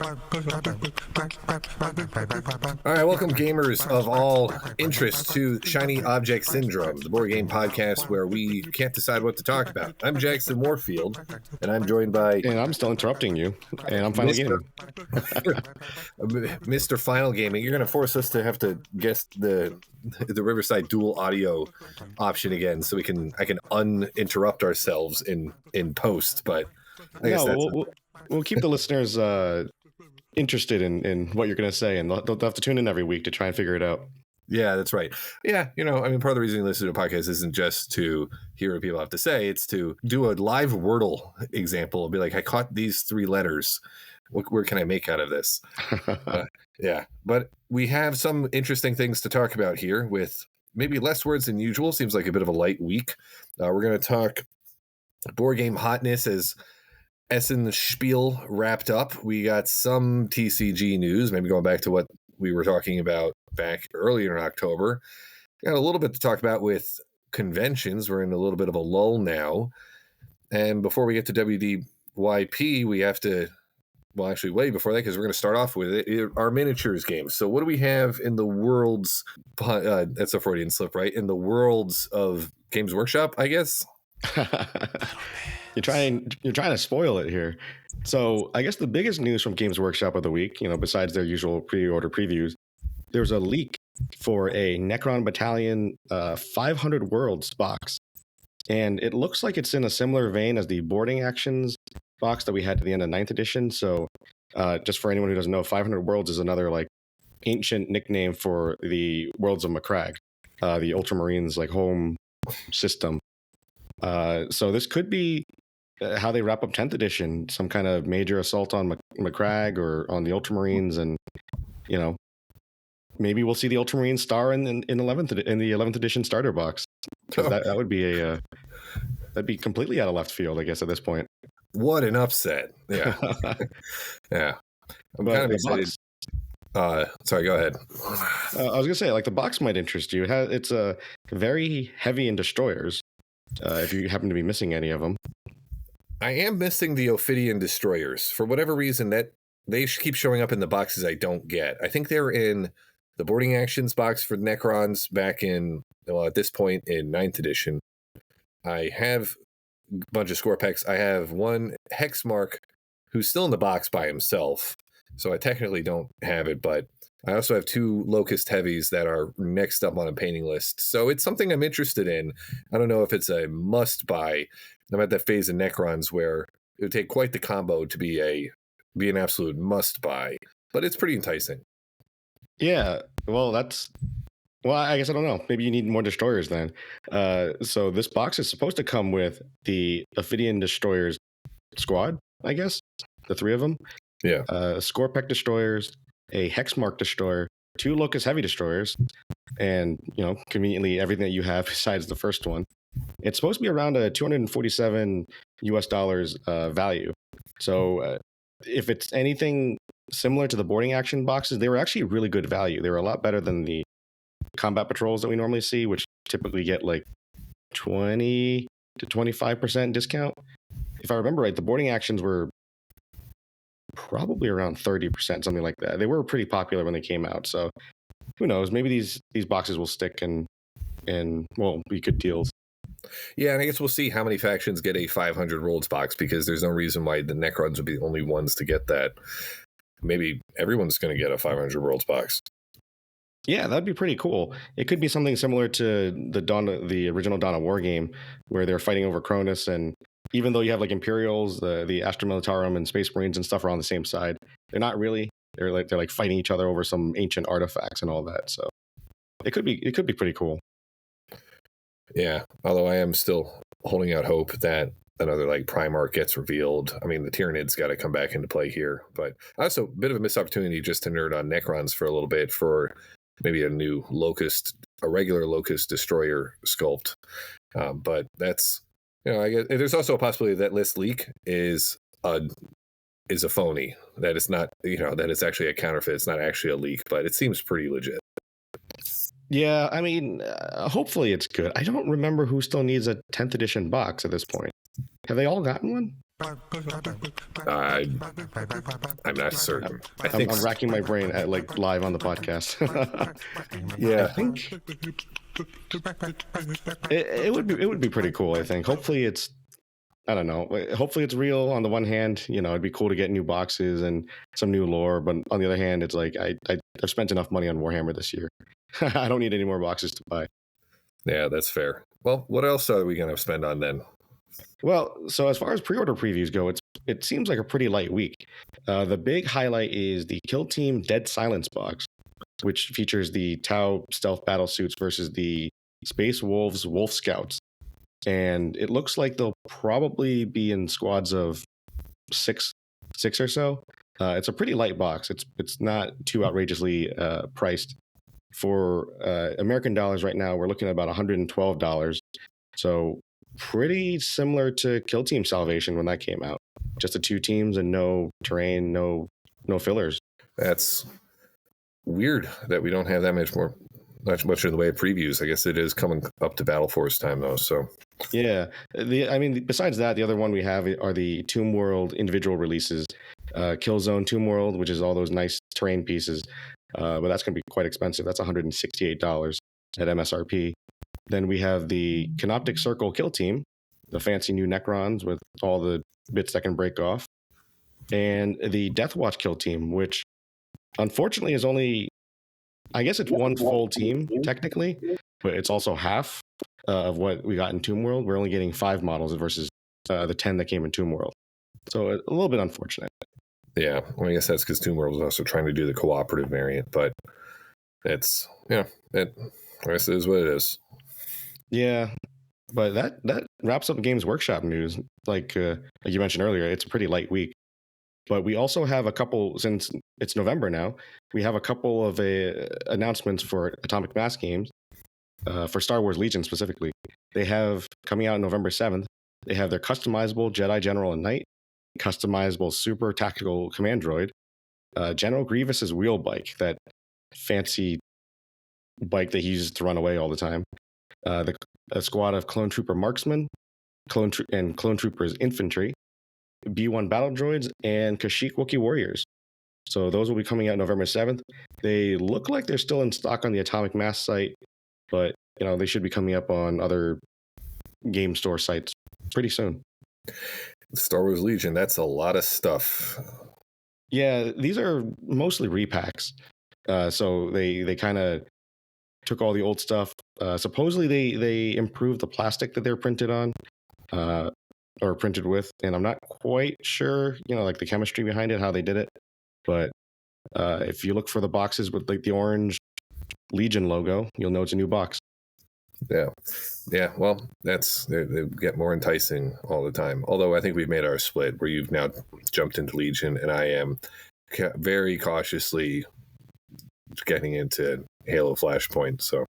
All right, welcome gamers of all interest to Shiny Object Syndrome, the board game podcast where we can't decide what to talk about. I'm Jackson Warfield, and I'm joined by... And I'm still interrupting you, and I'm Fynlgaming. Mr. Fynlgaming. You're going to force us to have to guess the Riverside dual audio option again, so I can uninterrupt ourselves in post, but I guess we'll keep the listeners interested in what you're going to say, and they'll have to tune in every week to try and figure it out. Yeah, that's right. Yeah, part of the reason you listen to a podcast isn't just to hear what people have to say. It's to do a live Wordle example. Be like, I caught these 3 letters. Where can I make out of this? Yeah, but we have some interesting things to talk about here with maybe less words than usual. Seems like a bit of a light week. We're going to talk board game hotness as Essen Spiel wrapped up. We got some TCG news, maybe going back to what we were talking about back earlier in October. Got a little bit to talk about with conventions. We're in a little bit of a lull now. And before we get to WDYP, we have to, well, actually, way before that, because we're going to start off with our miniatures game. So what do we have in the worlds, that's a Freudian slip, right? In the worlds of Games Workshop, I guess? You're trying to spoil it here. So I guess the biggest news from Games Workshop of the week, besides their usual pre-order previews, there's a leak for a Necron Battalion 500 Worlds box. And it looks like it's in a similar vein as the Boarding Actions box that we had at the end of 9th edition. So just for anyone who doesn't know, 500 Worlds is another ancient nickname for the Worlds of Macragge, the Ultramarines home system. So this could be how they wrap up 10th edition, some kind of major assault on Macragge or on the Ultramarines, and maybe we'll see the Ultramarines star in the 11th edition starter box, because that would be that'd be completely out of left field, I guess, at this point. What an upset! Yeah, yeah. I'm kind of excited. Sorry, go ahead. I was gonna say, the box might interest you. It's very heavy in destroyers. If you happen to be missing any of them. I am missing the Ophidian destroyers. For whatever reason, that they keep showing up in the boxes I don't get. I think they're in the Boarding Actions box for Necrons back in, at this point in 9th edition. I have a bunch of score packs. I have one Hexmark who's still in the box by himself, so I technically don't have it, but I also have 2 Locust Heavies that are next up on a painting list. So it's something I'm interested in. I don't know if it's a must-buy. I'm at that phase in Necrons where it would take quite the combo to be an absolute must-buy. But it's pretty enticing. Yeah, well, I guess I don't know. Maybe you need more destroyers then. So this box is supposed to come with the Ophidian Destroyers squad, I guess. The 3 of them. Yeah. Scorpec Destroyers, a Hexmark Destroyer, 2 Locust Heavy Destroyers, and, conveniently everything that you have besides the first one. It's supposed to be around a $247 value. So if it's anything similar to the Boarding Action boxes, they were actually really good value. They were a lot better than the combat patrols that we normally see, which typically get 20 to 25% discount. If I remember right, the Boarding Actions were probably around 30%, something like that. They were pretty popular when they came out. So who knows? Maybe these boxes will stick and be good deals. Yeah, and I guess we'll see how many factions get a 500 Worlds box, because there's no reason why the Necrons would be the only ones to get that. Maybe everyone's going to get a 500 Worlds box. Yeah, that'd be pretty cool. It could be something similar to the original Dawn of War game, where they're fighting over Cronus, and even though you have Imperials, the Astra Militarum and Space Marines and stuff are on the same side, they're not really. They're fighting each other over some ancient artifacts and all that. So it could be pretty cool. Yeah, although I am still holding out hope that another Primarch gets revealed. I mean, the Tyranids got to come back into play here, but also a bit of a missed opportunity just to nerd on Necrons for a little bit for maybe a new regular Locust Destroyer sculpt. But that's, I guess there's also a possibility that list leak is a phony, that it's not, that it's actually a counterfeit. It's not actually a leak, but it seems pretty legit. Yeah, I mean, hopefully it's good. I don't remember who still needs a 10th edition box at this point. Have they all gotten one? I'm not certain. I think I'm racking my brain at like live on the podcast. yeah. I think it would be pretty cool. I think. Hopefully it's, I don't know. Hopefully it's real. On the one hand, it'd be cool to get new boxes and some new lore, but on the other hand, it's like I've spent enough money on Warhammer this year. I don't need any more boxes to buy. Yeah, that's fair. Well, what else are we going to spend on then? Well, so as far as pre-order previews go, it seems like a pretty light week. The big highlight is the Kill Team Dead Silence box, which features the Tau stealth battle suits versus the Space Wolves Wolf Scouts. And it looks like they'll probably be in squads of six or so. It's a pretty light box. It's not too outrageously priced. For American dollars right now, we're looking at about $112. So pretty similar to Kill Team Salvation when that came out. Just the two teams and no terrain, no fillers. That's weird that we don't have that much in the way of previews. I guess it is coming up to Battle Force time though. So yeah, besides that, the other one we have are the Tomb World individual releases. Killzone Tomb World, which is all those nice terrain pieces, but that's going to be quite expensive. That's $168 at MSRP. Then we have the Canoptic Circle Kill Team, the fancy new Necrons with all the bits that can break off, and the Deathwatch Kill Team, which unfortunately is only, I guess it's one full team technically, but it's also half of what we got in Tomb World. We're only getting 5 models versus the 10 that came in Tomb World. So a little bit unfortunate. Yeah, well, I guess that's because Tomb World was also trying to do the cooperative variant, but it's, I guess it is what it is. Yeah, but that wraps up Games Workshop news. Like you mentioned earlier, it's a pretty light week. But we also have a couple, since it's November now, we have a couple of announcements for Atomic Mass games, for Star Wars Legion specifically. They have, coming out on November 7th, they have their customizable Jedi General and Knight, customizable Super Tactical Command Droid, General Grievous's wheel bike, that fancy bike that he uses to run away all the time, a squad of Clone Trooper Marksmen, Clone Troopers Infantry, B1 Battle Droids, and Kashyyyk Wookiee Warriors. So those will be coming out November 7th. They look like they're still in stock on the Atomic Mass site, but they should be coming up on other game store sites pretty soon. Star Wars Legion, that's a lot of stuff. Yeah, these are mostly repacks. So they kind of took all the old stuff. Supposedly they improved the plastic that they're printed on, or printed with, and I'm not quite sure, like the chemistry behind it, how they did it. But if you look for the boxes with like the orange Legion logo, you'll know it's a new box. Yeah. Well, they get more enticing all the time. Although I think we've made our split where you've now jumped into Legion, and I am very cautiously getting into Halo Flashpoint. So,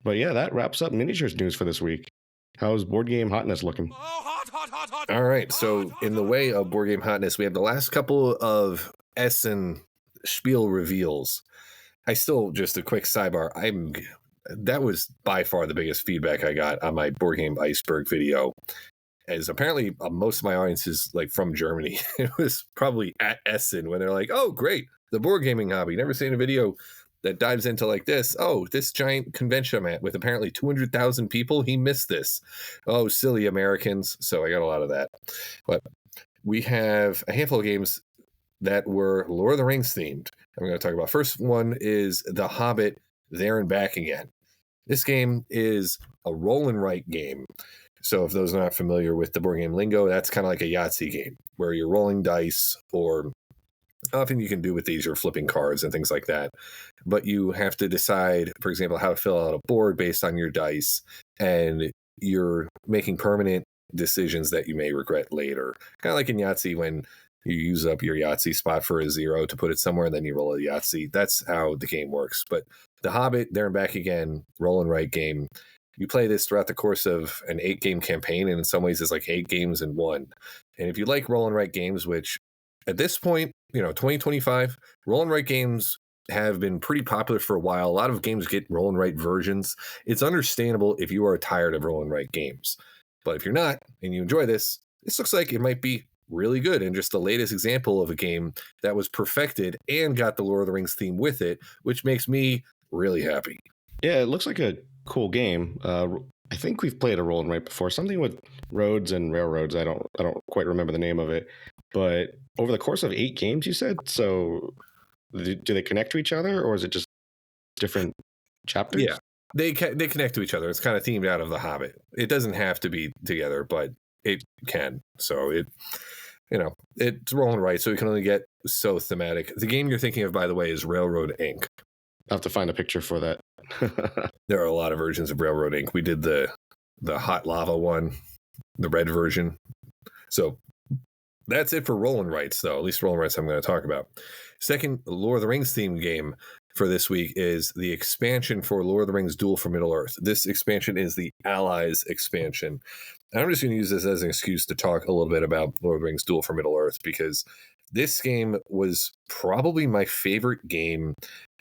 but yeah, that wraps up miniatures news for this week. How's board game Hotness looking? Hot. All right. So in the way of board game Hotness, we have the last couple of Essen Spiel reveals. I still, just a quick sidebar, that was by far the biggest feedback I got on my board game Iceberg video, as apparently most of my audience is like from Germany. It was probably at Essen when they're like, oh, great, the board gaming hobby. Never seen a video that dives into like this. Oh, this giant convention I'm at with apparently 200,000 people. He missed this. Oh, silly Americans. So I got a lot of that. But we have a handful of games that were Lord of the Rings themed. I'm going to talk about. First one is The Hobbit, There and Back Again. This game is a roll and write game. So if those are not familiar with the board game lingo, that's kind of like a Yahtzee game where you're rolling dice, or often you can do with these, you're flipping cards and things like that. But you have to decide, for example, how to fill out a board based on your dice, and you're making permanent decisions that you may regret later. Kind of like in Yahtzee when you use up your Yahtzee spot for a 0 to put it somewhere, and then you roll a Yahtzee. That's how the game works. But The Hobbit, There and Back Again, roll and write game. You play this throughout the course of an 8-game campaign, and in some ways it's like 8 games in one. And if you like roll and write games, which at this point, 2025, roll and write games have been pretty popular for a while. A lot of games get roll and write versions. It's understandable if you are tired of roll and write games. But if you're not, and you enjoy this, this looks like it might be really good and just the latest example of a game that was perfected and got the Lord of the Rings theme with it, which makes me really happy. Yeah, it looks like a cool game. I think we've played a roll and write before, something with roads and railroads. I don't quite remember the name of it, but over the course of 8 games, you said. So, do they connect to each other, or is it just different chapters? Yeah, they connect to each other. It's kind of themed out of the Hobbit. It doesn't have to be together, but it can. So it's rolling right. So you can only get so thematic. The game you're thinking of, by the way, is Railroad Inc. I'll have to find a picture for that. There are a lot of versions of Railroad Inc. We did the hot lava one, the red version. So that's it for Roll and Rights, though. At least Roll and Rights I'm going to talk about. Second Lord of the Rings themed game for this week is the expansion for Lord of the Rings Duel for Middle-earth. This expansion is the Allies expansion. And I'm just going to use this as an excuse to talk a little bit about Lord of the Rings Duel for Middle-earth, because this game was probably my favorite game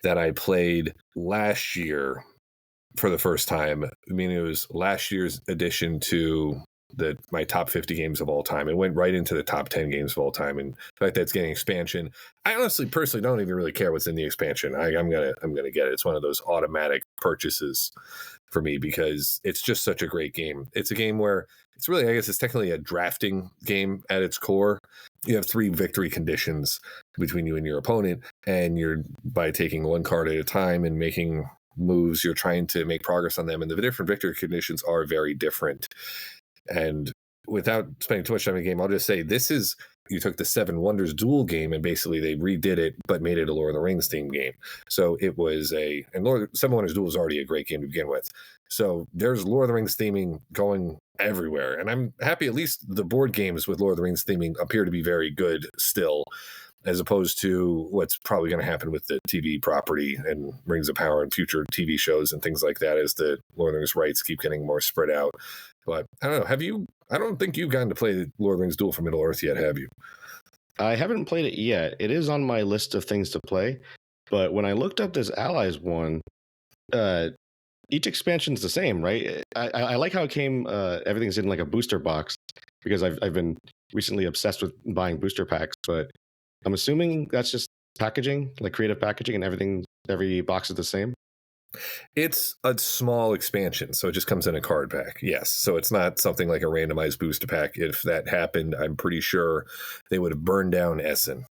that I played last year for the first time. I mean, it was last year's addition to my top 50 games of all time. It went right into the top 10 games of all time. And the fact that it's getting expansion, I honestly, personally don't even really care what's in the expansion. I'm gonna get it. It's one of those automatic purchases for me because it's just such a great game. It's a game where it's really, I guess it's technically a drafting game at its core. You have 3 victory conditions between you and your opponent, and you're, by taking one card at a time and making moves, you're trying to make progress on them. And the different victory conditions are very different. And without spending too much time in the game, I'll just say you took the Seven Wonders Duel game and basically they redid it, but made it a Lord of the Rings themed game. So it was Seven Wonders Duel is already a great game to begin with. So there's Lord of the Rings theming going everywhere. And I'm happy at least the board games with Lord of the Rings theming appear to be very good still, as opposed to what's probably going to happen with the TV property and Rings of Power and future TV shows and things like that as the Lord of the Rings rights keep getting more spread out. But I don't know. I don't think you've gotten to play Lord of the Rings Duel for Middle-earth yet, have you? I haven't played it yet. It is on my list of things to play. But when I looked up this Allies one, each expansion's the same, right? I like how it came, everything's in like a booster box, because I've been recently obsessed with buying booster packs, but I'm assuming that's just packaging, like creative packaging, and every box is the same. It's a small expansion, so it just comes in a card pack. Yes, so it's not something like a randomized booster pack. If that happened, I'm pretty sure they would have burned down Essen.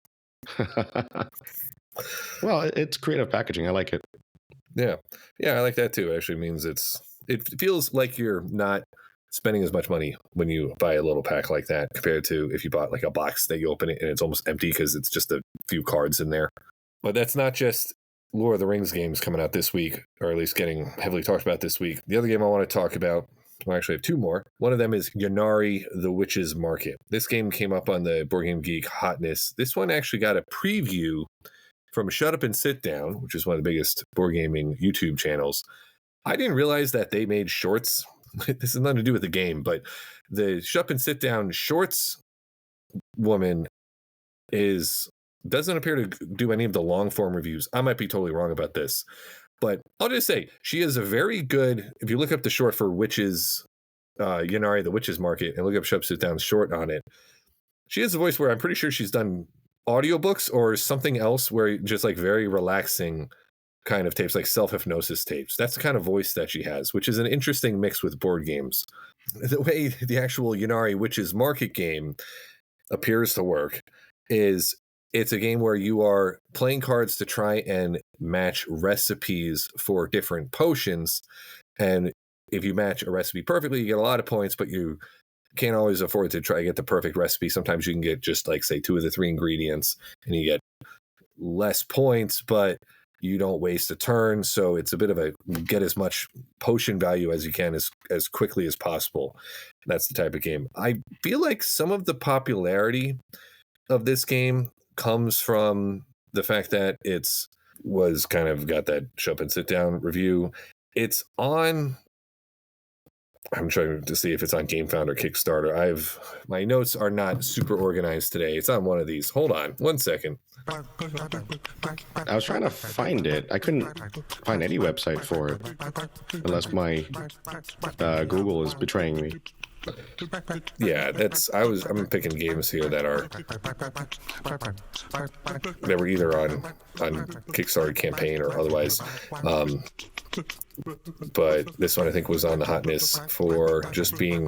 Well, it's creative packaging. I like it. Yeah, I like that too. It actually means it feels like you're not spending as much money when you buy a little pack like that compared to if you bought like a box that you open it and it's almost empty because it's just a few cards in there. But that's not just Lord of the Rings games coming out this week, or at least getting heavily talked about this week. The other game I want to talk about, well, actually I have 2 more. One of them is Yanari, the Witch's Market. This game came up on the Board Game Geek Hotness. This one actually got a preview from Shut Up and Sit Down, which is one of the biggest board gaming YouTube channels. I didn't realize that they made shorts. This has nothing to do with the game, but the Shut Up and Sit Down shorts woman doesn't appear to do any of the long form reviews. I might be totally wrong about this, but I'll just say she is a very good, if you look up the short for Witches, Yanari, the Witch's Market, and look up Shut Up, Sit Down short on it, she has a voice where I'm pretty sure she's done audiobooks or something else where just like very relaxing kind of tapes, like self-hypnosis tapes. That's the kind of voice that she has, which is an interesting mix with board games. The way the actual Yanari Witch's Market game appears to work is it's a game where you are playing cards to try and match recipes for different potions. And if you match a recipe perfectly, you get a lot of points, but you can't always afford to try to get the perfect recipe. Sometimes you can get just like, say, 2 of the 3 ingredients and you get less points, but you don't waste a turn. So it's a bit of a get as much potion value as you can as quickly as possible. That's the type of game. I feel like some of the popularity of this game comes from the fact that was kind of got that Shut Up and Sit Down review. It's on, I'm trying to see if it's on GameFound or Kickstarter. My notes are not super organized today. It's on one of these. Hold on 1 second. I was trying to find it. I couldn't find any website for it, unless my Google is betraying me. Yeah, I'm picking games here that were either on Kickstarter campaign or otherwise. But this one I think was on the Hotness for just being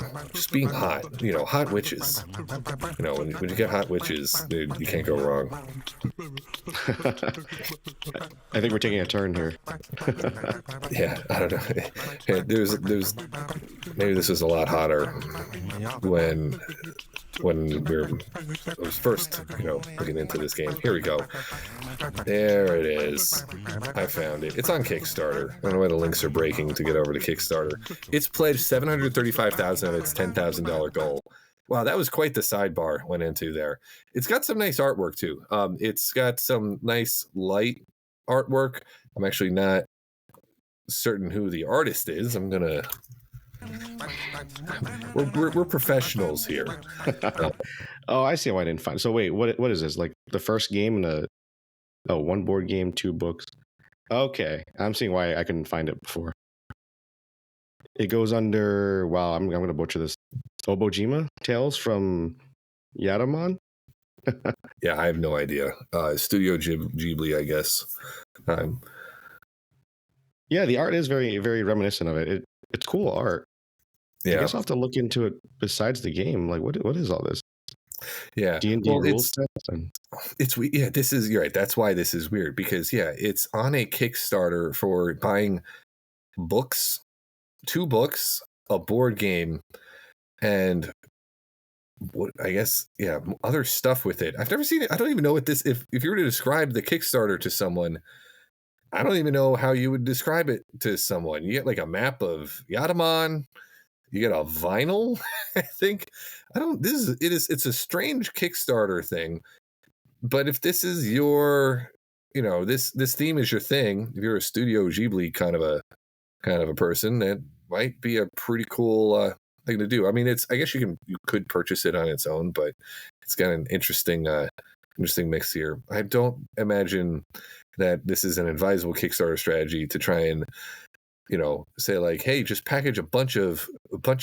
hot. You know, hot witches. You know, when you get hot witches, dude, you can't go wrong. I think we're taking a turn here. Yeah, I don't know. There's maybe this was a lot hotter when I was first, looking into this game. Here we go. There it is. I found it. It's on Kickstarter. I don't know why the links are breaking to get over to Kickstarter. It's pledged $735,000 of its $10,000 goal. Wow, that was quite the sidebar went into there. It's got some nice artwork too. It's got some nice light artwork. I'm actually not certain who the artist is. I'm gonna. We're professionals here. Oh, I see why I didn't find. So wait, what is this? Like the first game in one board game, 2 books. Okay, I'm seeing why I couldn't find it before. It goes under. Wow, I'm gonna butcher this. Obojima Tales from Yadaman. Yeah, I have no idea. Studio Ghibli, I guess. Yeah, the art is very, very reminiscent of it. It's cool art. Yeah. I guess I'll have to look into it besides the game. Like, what is all this? Yeah. D&D rules? You're right. That's why this is weird because, it's on a Kickstarter for buying books, 2 books, a board game, and other stuff with it. I've never seen it. I don't even know what this, if you were to describe the Kickstarter to someone, I don't even know how you would describe it to someone. You get like a map of Yadaman. You get a vinyl, I think. It's a strange Kickstarter thing. But if this is your, this theme is your thing, if you're a Studio Ghibli kind of a person, that might be a pretty cool thing to do. I mean, I guess you could purchase it on its own, but it's got an interesting mix here. I don't imagine that this is an advisable Kickstarter strategy to try and, say like, hey, just package a bunch of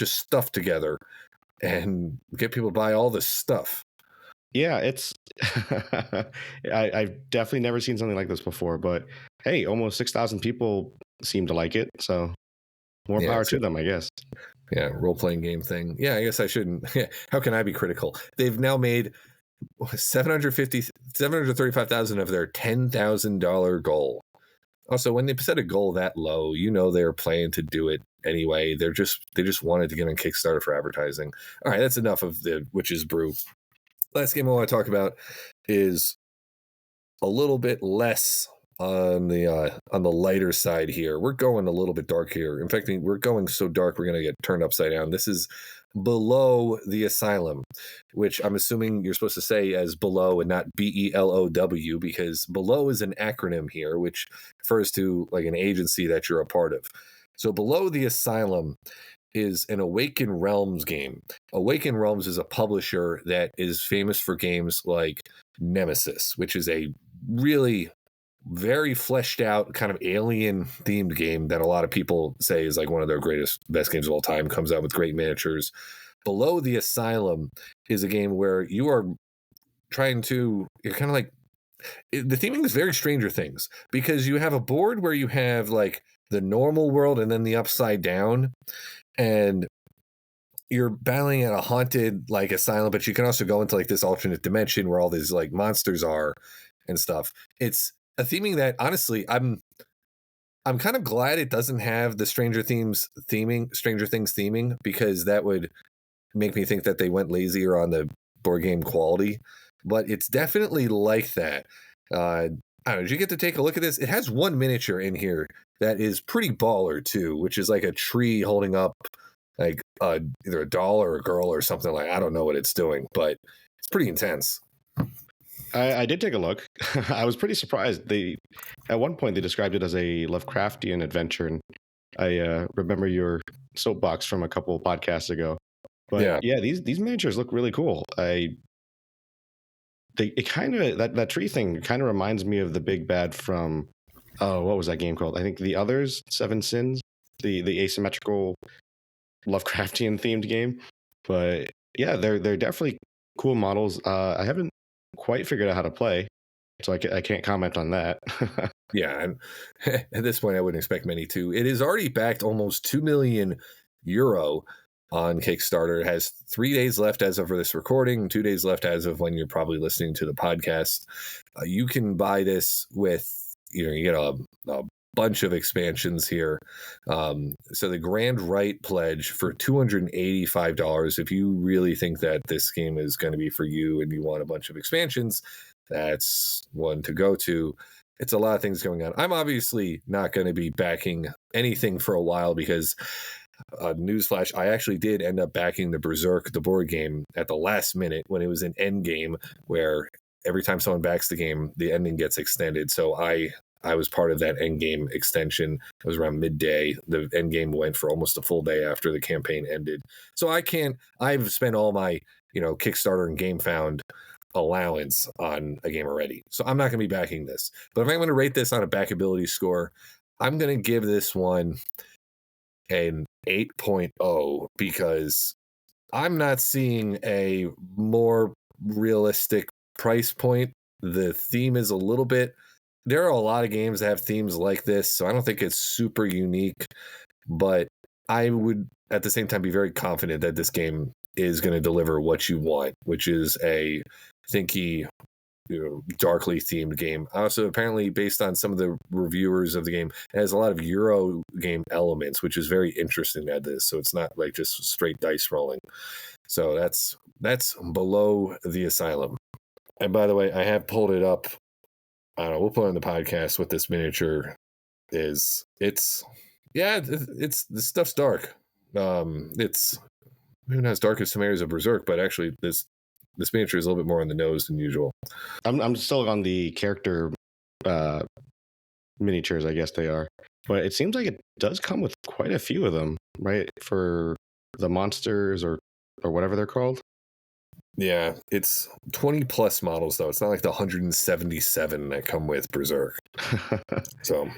stuff together and get people to buy all this stuff. Yeah, it's I've definitely never seen something like this before, but hey, almost 6,000 people seem to like it, so more power to them, I guess. Yeah, role-playing game thing. Yeah, I guess I shouldn't. Yeah, how can I be critical? They've now made $735,000 of their $10,000 goal. Also, when they set a goal that low, they're planning to do it anyway. They just wanted to get on Kickstarter for advertising. All right, that's enough of the Witch's Brew. Last game I want to talk about is a little bit less on the lighter side here. We're going a little bit dark here. In fact, we're going so dark we're going to get turned upside down. This is Below the Asylum, which I'm assuming you're supposed to say as below and not B.E.L.O.W, because below is an acronym here, which refers to like an agency that you're a part of. So Below the Asylum is an Awaken Realms game. Awaken Realms is a publisher that is famous for games like Nemesis, which is a really very fleshed out kind of alien themed game that a lot of people say is like one of their best games of all time, comes out with great miniatures. Below the Asylum is a game where you're kind of like, the theming is very Stranger Things, because you have a board where you have like the normal world and then the upside down, and you're battling at a haunted like asylum, but you can also go into like this alternate dimension where all these like monsters are and stuff. It's a theming that honestly I'm kind of glad it doesn't have the Stranger Things theming, because that would make me think that they went lazier on the board game quality. But it's definitely like that. I don't know, did you get to take a look at this? It has one miniature in here that is pretty baller too, which is like a tree holding up like either a doll or a girl or something. Like, I don't know what it's doing, but it's pretty intense. I did take a look. I was pretty surprised. At one point they described it as a Lovecraftian adventure, and I remember your soapbox from a couple of podcasts ago. But yeah, these miniatures look really cool. It kind of that tree thing kind of reminds me of the big bad from what was that game called? I think The Others, Seven Sins, the asymmetrical Lovecraftian themed game. But yeah, they're definitely cool models. I haven't quite figured out how to play, so I can't comment on that. Yeah, and at this point, I wouldn't expect many to. It is already backed almost 2 million euro on Kickstarter. It has 3 days left as of this recording, 2 days left as of when you're probably listening to the podcast. You can buy this with, you get a bunch of expansions here. So the grand right pledge for $285. If you really think that this game is going to be for you and you want a bunch of expansions, that's one to go to. It's a lot of things going on. I'm obviously not going to be backing anything for a while because, newsflash, I actually did end up backing the Berserk, the board game, at the last minute when it was an end game where every time someone backs the game, the ending gets extended. So I was part of that end game extension. It was around midday. The end game went for almost a full day after the campaign ended. So I've spent all my, Kickstarter and GameFound allowance on a game already. So I'm not going to be backing this. But if I'm going to rate this on a backability score, I'm going to give this one an 8.0 because I'm not seeing a more realistic price point. The theme is a little bit. There are a lot of games that have themes like this, so I don't think it's super unique, but I would at the same time be very confident that this game is going to deliver what you want, which is a thinky, darkly themed game. Also, apparently, based on some of the reviewers of the game, it has a lot of Euro game elements, which is very interesting at this. So it's not like just straight dice rolling. So that's below the Asylum. And by the way, I have pulled it up. I don't know. We'll put on the podcast what this miniature is. It's this stuff's dark. It's maybe not as dark as some areas of Berserk, but actually this miniature is a little bit more on the nose than usual. I'm still on the character miniatures, I guess they are, but it seems like it does come with quite a few of them, right? For the monsters or whatever they're called. Yeah, it's 20 plus models though. It's not like the 177 that come with Berserk. So,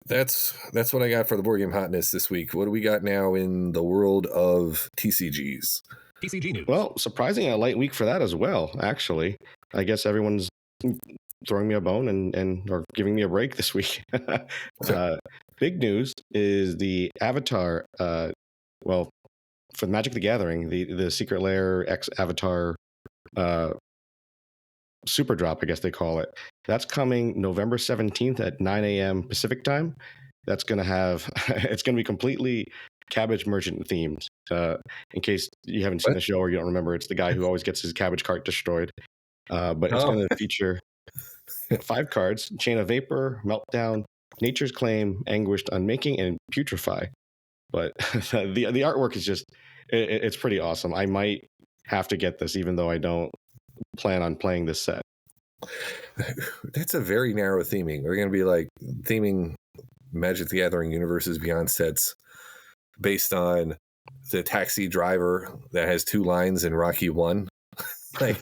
that's what I got for the board game hotness this week. What do we got now in the world of TCGs? TCG news. Well, surprisingly, a light week for that as well. Actually, I guess everyone's throwing me a bone and or giving me a break this week. Big news is the Avatar. Well, for Magic the Gathering, the Secret Lair X Avatar Super Drop, I guess they call it. That's coming November 17th at 9 a.m. Pacific time. That's going to have, it's going to be completely Cabbage Merchant themed. In case you haven't seen the show or you don't remember, it's the guy who always gets his cabbage cart destroyed. But it's going to feature 5 cards: Chain of Vapor, Meltdown, Nature's Claim, Anguished Unmaking, and Putrefy. But the artwork is just, it's pretty awesome. I might have to get this, even though I don't plan on playing this set. That's a very narrow theming. We're going to be like theming Magic the Gathering Universes Beyond sets based on the taxi driver that has 2 lines in Rocky 1. Like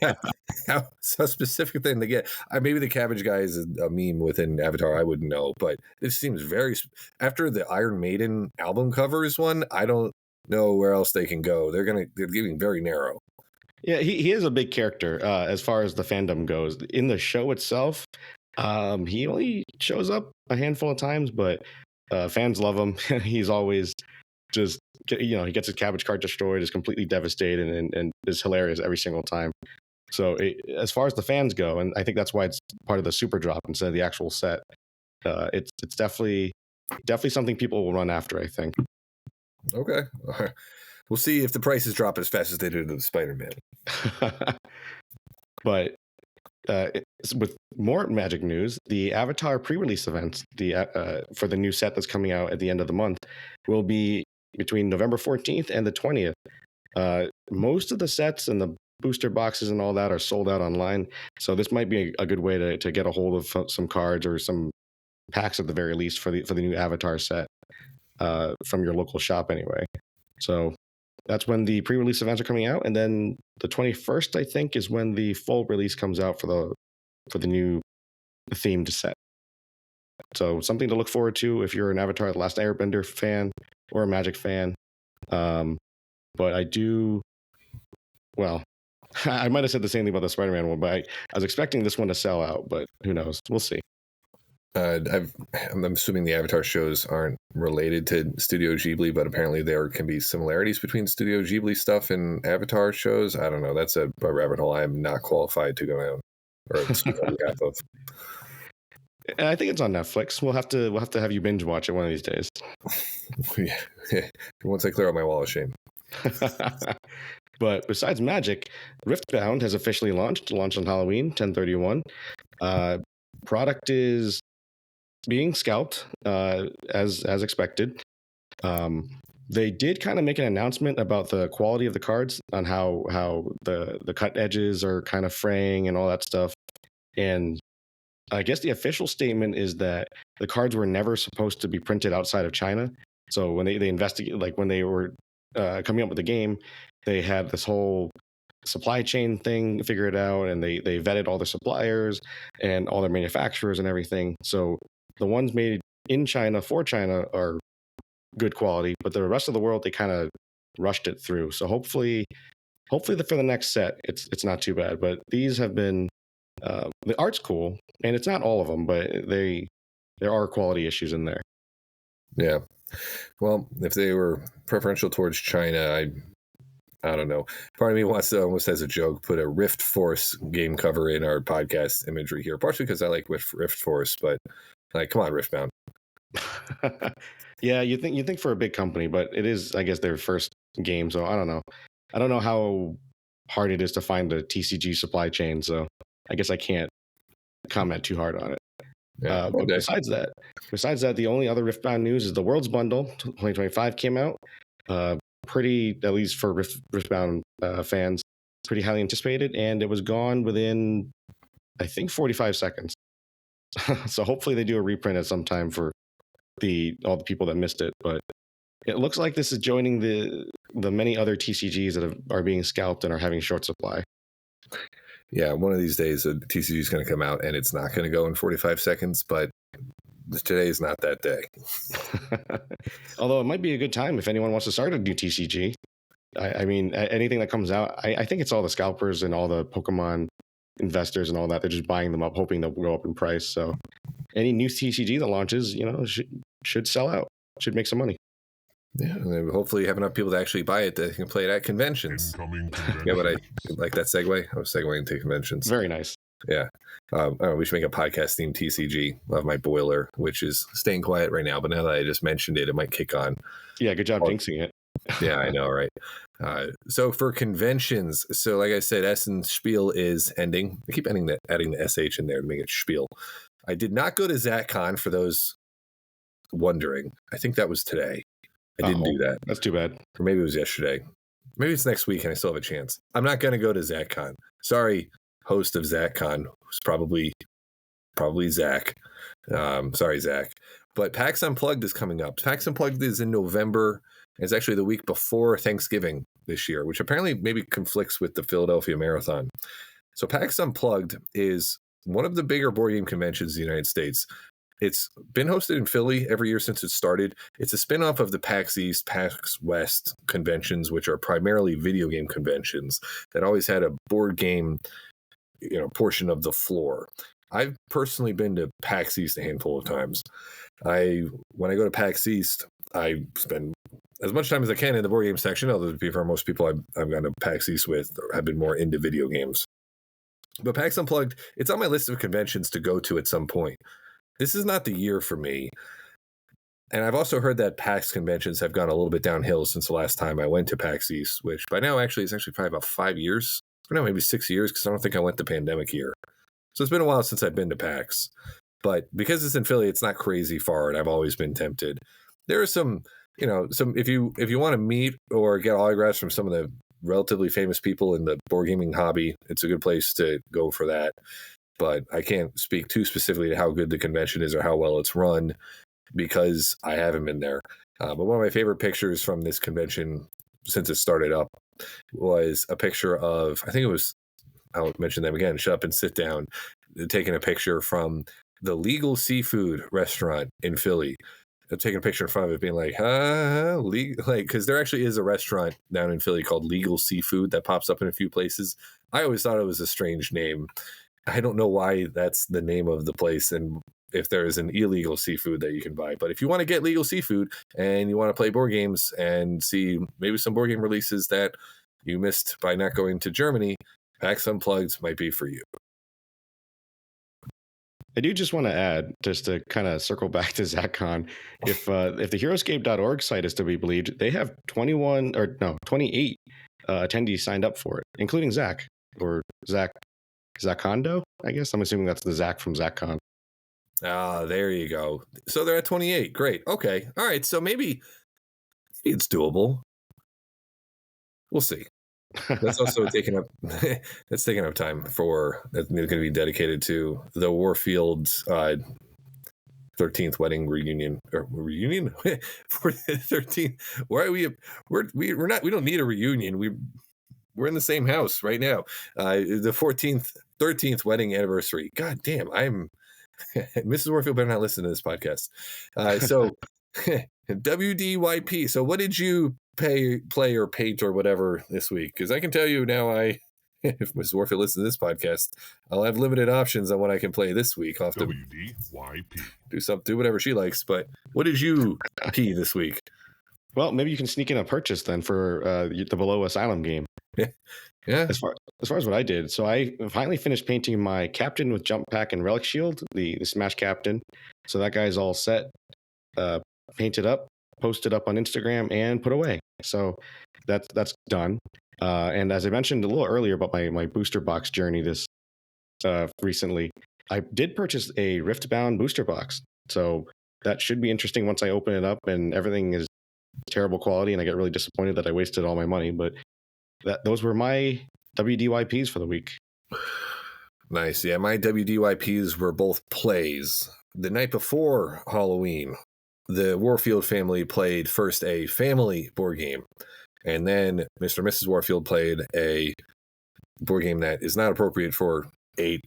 how specific thing to get. Maybe the cabbage guy is a meme within Avatar. I wouldn't know, but this seems very. After the Iron Maiden album covers one, I don't know where else they can go. They're getting very narrow. Yeah, he is a big character as far as the fandom goes. In the show itself, he only shows up a handful of times, but fans love him. He's always just, he gets his cabbage cart destroyed, is completely devastated, and is hilarious every single time. So as far as the fans go, and I think that's why it's part of the super drop instead of the actual set, it's definitely something people will run after, I think. Okay. We'll see if the prices drop as fast as they did to the Spider-Man. But with more Magic news, the Avatar pre-release events for the new set that's coming out at the end of the month will be between November 14th and the 20th. Most of the sets and the booster boxes and all that are sold out online, so this might be a good way to get a hold of some cards or some packs at the very least for the new Avatar set from your local shop anyway. So that's when the pre-release events are coming out, and then the 21st, I think, is when the full release comes out for the new themed set. So something to look forward to if you're an Avatar: The Last Airbender fan or a Magic fan. But I do Well, I might have said the same thing about the Spider-Man one, but I was expecting this one to sell out, but who knows? We'll see. I'm assuming the Avatar shows aren't related to Studio Ghibli, but apparently there can be similarities between Studio Ghibli stuff and Avatar shows. I don't know. That's a rabbit hole I'm not qualified to go down or speak on behalf of. And I think it's on Netflix. We'll have to have you binge watch it one of these days. Yeah. Once I clear out my wall of shame. But besides Magic, Riftbound has officially launched on Halloween, 10/31. Product is being scalped as expected. They did kind of make an announcement about the quality of the cards, on how the cut edges are kind of fraying and all that stuff. And I guess the official statement is that the cards were never supposed to be printed outside of China. So when they investigate, like when they were coming up with the game, they had this whole supply chain thing figured out, and they vetted all the suppliers and all their manufacturers and everything. So the ones made in China for China are good quality, but the rest of the world, they kind of rushed it through. So hopefully for the next set, it's not too bad. But these have been the art's cool, and it's not all of them, but there are quality issues in there. Yeah. Well, if they were preferential towards China, I don't know. Part of me wants to, almost as a joke, put a Rift Force game cover in our podcast imagery here, partially because I like Rift Force, but like, come on, Riftbound. Yeah, you think for a big company, but it is, I guess, their first game, so I don't know. I don't know how hard it is to find a TCG supply chain, so I guess I can't comment too hard on it. Yeah, but besides that, the only other Riftbound news is the Worlds Bundle 2025 came out. Pretty, at least for Riftbound fans, pretty highly anticipated, and it was gone within, I think, 45 seconds. So hopefully they do a reprint at some time for all the people that missed it. But it looks like this is joining the many other TCGs that are being scalped and are having short supply. Yeah, one of these days a TCG is going to come out and it's not going to go in 45 seconds, but today is not that day. Although it might be a good time if anyone wants to start a new TCG. I mean, anything that comes out, I think it's all the scalpers and all the Pokemon investors and all that. They're just buying them up, hoping they'll go up in price. So any new TCG that launches, should sell out, should make some money. Yeah, and then hopefully you have enough people to actually buy it that can play it at conventions. Yeah, but I like that segue. I was segueing to conventions. Very nice. Yeah. We should make a podcast themed TCG. I have my boiler, which is staying quiet right now, but now that I just mentioned it, it might kick on. Yeah, good job jinxing it. Yeah, I know, right? So for conventions, so like I said, Essen Spiel is ending. I keep adding the SH in there to make it Spiel. I did not go to ZatCon, for those wondering. I think that was today. I didn't do that. That's too bad. Or maybe it was yesterday. Maybe it's next week and I still have a chance. I'm not going to go to ZatCon. Sorry, host of ZatCon, who's probably Zach. Sorry, Zach. But PAX Unplugged is coming up. PAX Unplugged is in November. It's actually the week before Thanksgiving this year, which apparently maybe conflicts with the Philadelphia Marathon. So PAX Unplugged is one of the bigger board game conventions in the United States. It's been hosted in Philly every year since it started. It's a spinoff of the PAX East, PAX West conventions, which are primarily video game conventions that always had a board game, portion of the floor. I've personally been to PAX East a handful of times. When I go to PAX East, I spend as much time as I can in the board game section, although for most people I've gone to PAX East with have been more into video games. But PAX Unplugged, it's on my list of conventions to go to at some point. This is not the year for me. And I've also heard that PAX conventions have gone a little bit downhill since the last time I went to PAX East, which by now it's actually probably about 5 years. Or no, maybe 6 years, because I don't think I went the pandemic year. So it's been a while since I've been to PAX. But because it's in Philly, it's not crazy far, and I've always been tempted. There are some if you want to meet or get autographs from some of the relatively famous people in the board gaming hobby, it's a good place to go for that. But I can't speak too specifically to how good the convention is or how well it's run because I haven't been there. But one of my favorite pictures from this convention since it started up was a picture of, I think it was, I'll mention them again, Shut Up and Sit Down, taking a picture from the Legal Seafood restaurant in Philly. taking a picture in front of it, being like, like, because there actually is a restaurant down in Philly called Legal Seafood that pops up in a few places. I always thought it was a strange name. I don't know why that's the name of the place and if there is an illegal seafood that you can buy. But if you want to get legal seafood and you want to play board games and see maybe some board game releases that you missed by not going to Germany, PAX Unplugged might be for you. I do just want to add, just to kind of circle back to ZachCon, if the Heroescape.org site is to be believed, they have 28 attendees signed up for it, including Zach, or Zachondo, I guess. I'm assuming that's the Zach from ZachCon. Ah, there you go. So they're at 28. Great. Okay. All right. So maybe it's doable. We'll see. That's also taking up time for that's going to be dedicated to the Warfield 13th wedding reunion for the 13th. Why are we don't need a reunion. We're in the same house right now. The 13th wedding anniversary. God damn, Mrs. Warfield better not listen to this podcast. So WDYP. So what did you play or paint or whatever this week? Because I can tell you now, if Mrs. Warfield listens to this podcast, I'll have limited options on what I can play this week. I'll have to do whatever she likes. But what did you pee this week? Well, maybe you can sneak in a purchase then for the B.E.L.O.W. Asylum game. Yeah. As far as what I did, so I finally finished painting my captain with jump pack and relic shield, the Smash captain. So that guy's all set, painted up, posted up on Instagram, and put away. So that's done. And as I mentioned a little earlier about my booster box journey this recently, I did purchase a Riftbound booster box. So that should be interesting once I open it up and everything is terrible quality and I get really disappointed that I wasted all my money. But those were my WDYPs for the week. Nice. Yeah, my WDYPs were both plays. The night before Halloween, the Warfield family played first a family board game, and then Mr. and Mrs. Warfield played a board game that is not appropriate for 8,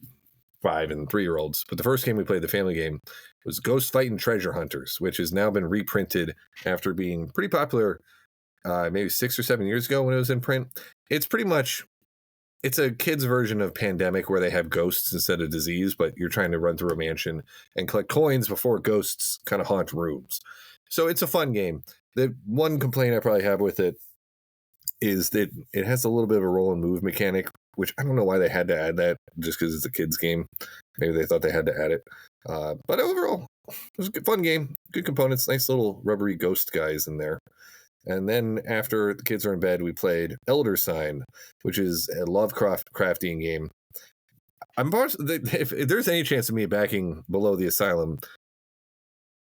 5, and 3-year-olds. But the first game we played, the family game, was Ghost Fightin' Treasure Hunters, which has now been reprinted after being pretty popular maybe 6 or 7 years ago when it was in print. It's a kid's version of Pandemic where they have ghosts instead of disease, but you're trying to run through a mansion and collect coins before ghosts kind of haunt rooms. So it's a fun game. The one complaint I probably have with it is that it has a little bit of a roll and move mechanic, which I don't know why they had to add that just because it's a kid's game. Maybe they thought they had to add it. But overall, it was a good, fun game. Good components, nice little rubbery ghost guys in there. And then after the kids are in bed, we played Elder Sign, which is a Lovecraftian game. If there's any chance of me backing Below the Asylum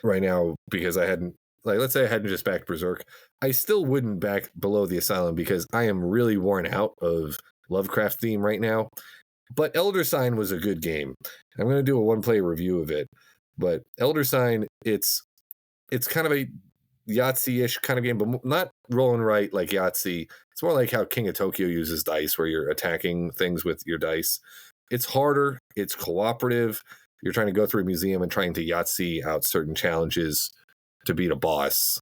right now, because I hadn't, let's say I hadn't just backed Berserk, I still wouldn't back Below the Asylum because I am really worn out of Lovecraft theme right now. But Elder Sign was a good game. I'm going to do a one-play review of it. But Elder Sign, it's kind of a Yahtzee-ish kind of game, but not rolling right like Yahtzee. It's more like how King of Tokyo uses dice, where you're attacking things with your dice. It's harder. It's cooperative. You're trying to go through a museum and trying to Yahtzee out certain challenges to beat a boss.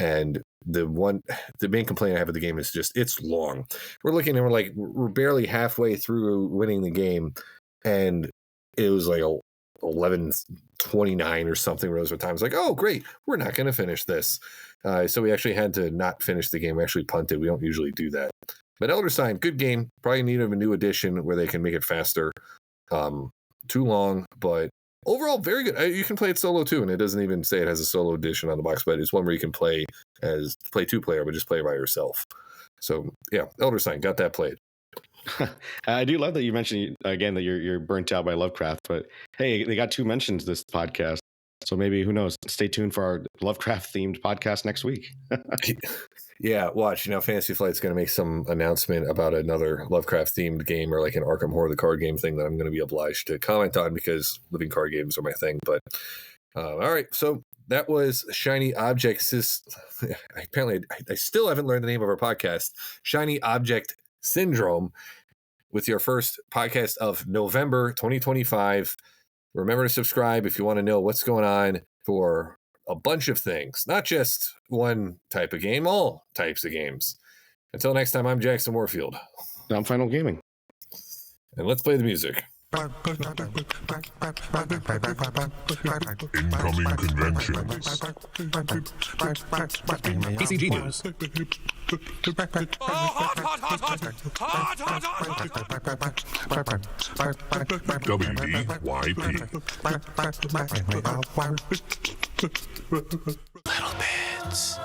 And the main complaint I have with the game is just it's long. We're barely halfway through winning the game, and it was like 11:29 or something. Where those were times like, oh great, we're not going to finish this. So we actually had to not finish the game. We actually punted. We don't usually do that. But Elder Sign, good game. Probably need a new edition where they can make it faster. Too long, but overall very good. You can play it solo too, and it doesn't even say it has a solo edition on the box, but it's one where you can play 2-player, but just play by yourself. So yeah, Elder Sign, got that played. I do love that you mentioned again that you're burnt out by Lovecraft, but hey, they got 2 mentions this podcast, so maybe who knows? Stay tuned for our Lovecraft themed podcast next week. Yeah, watch. Fantasy Flight's going to make some announcement about another Lovecraft themed game or like an Arkham Horror the card game thing that I'm going to be obliged to comment on because living card games are my thing. But all right, so that was Shiny Object Apparently, I still haven't learned the name of our podcast, Shiny Object Syndrome, with your first podcast of November 2025. Remember to subscribe if you want to know what's going on for a bunch of things, not just one type of game, all types of games. Until next time, I'm Jackson Warfield. I'm Fynlgaming. And let's play the music. Incoming conventions. TCG news. WDYP. Little bits.